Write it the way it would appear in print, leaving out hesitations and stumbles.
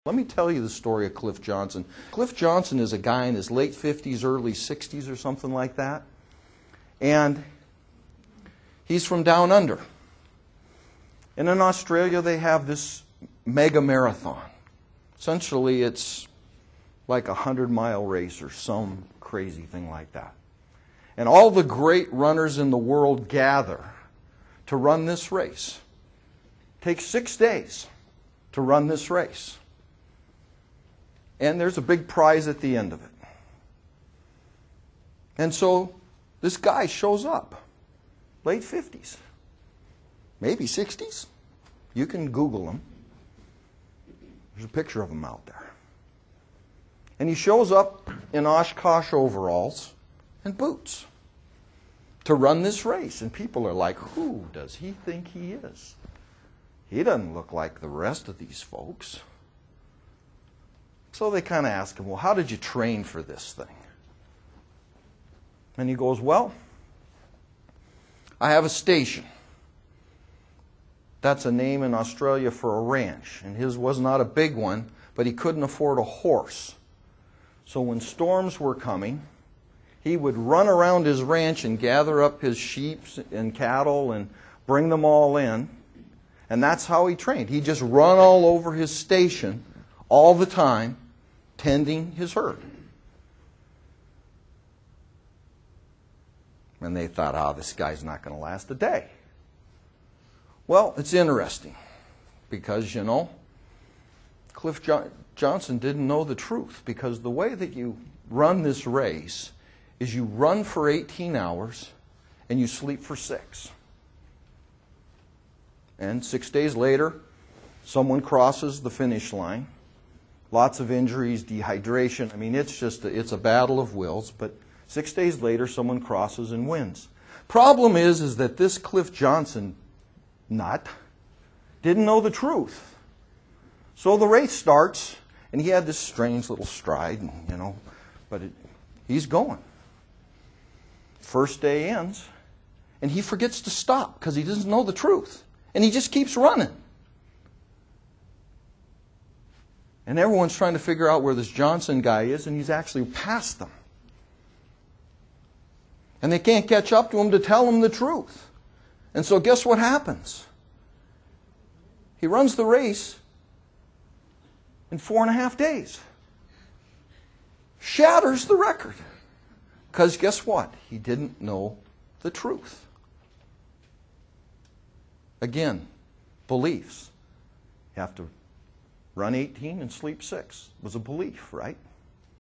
Let me tell you the story of Cliff Johnson. Cliff Johnson is a guy in his late 50s, early 60s or something like that. And he's from down under. And in Australia they have this mega marathon. Essentially it's like a 100-mile race or some crazy thing like that. And all the great runners in the world gather to run this race. It takes 6 days to run this race. And there's a big prize at the end of it. And so this guy shows up, late 50s, maybe 60s. You can Google him. There's a picture of him out there. And he shows up in Oshkosh overalls and boots to run this race. And people are like, who does he think he is? He doesn't look like the rest of these folks. So they kind of ask him, well, how did you train for this thing? And he goes, well, I have a station. That's a name in Australia for a ranch. And his was not a big one, but he couldn't afford a horse. So when storms were coming, he would run around his ranch and gather up his sheep and cattle and bring them all in. And that's how he trained. He'd just run all over his station all the time, tending his herd. And they thought, oh, this guy's not going to last a day. Well, it's interesting because, you know, Cliff Johnson didn't know the truth, because the way that you run this race is you run for 18 hours and you sleep for 6. And 6 days later, someone crosses the finish line. Lots of injuries, dehydration. I mean, it's a battle of wills. But 6 days later, someone crosses and wins. Problem is that this Cliff Johnson nut didn't know the truth. So the race starts, and he had this strange little stride, you know, but he's going. First day ends, and he forgets to stop because he doesn't know the truth. And he just keeps running. And everyone's trying to figure out where this Johnson guy is, and he's actually past them. And they can't catch up to him to tell him the truth. And so guess what happens? He runs the race in 4.5 days. Shatters the record. Because guess what? He didn't know the truth. Again, beliefs. You have to run 18 and sleep 6. It was a belief, right?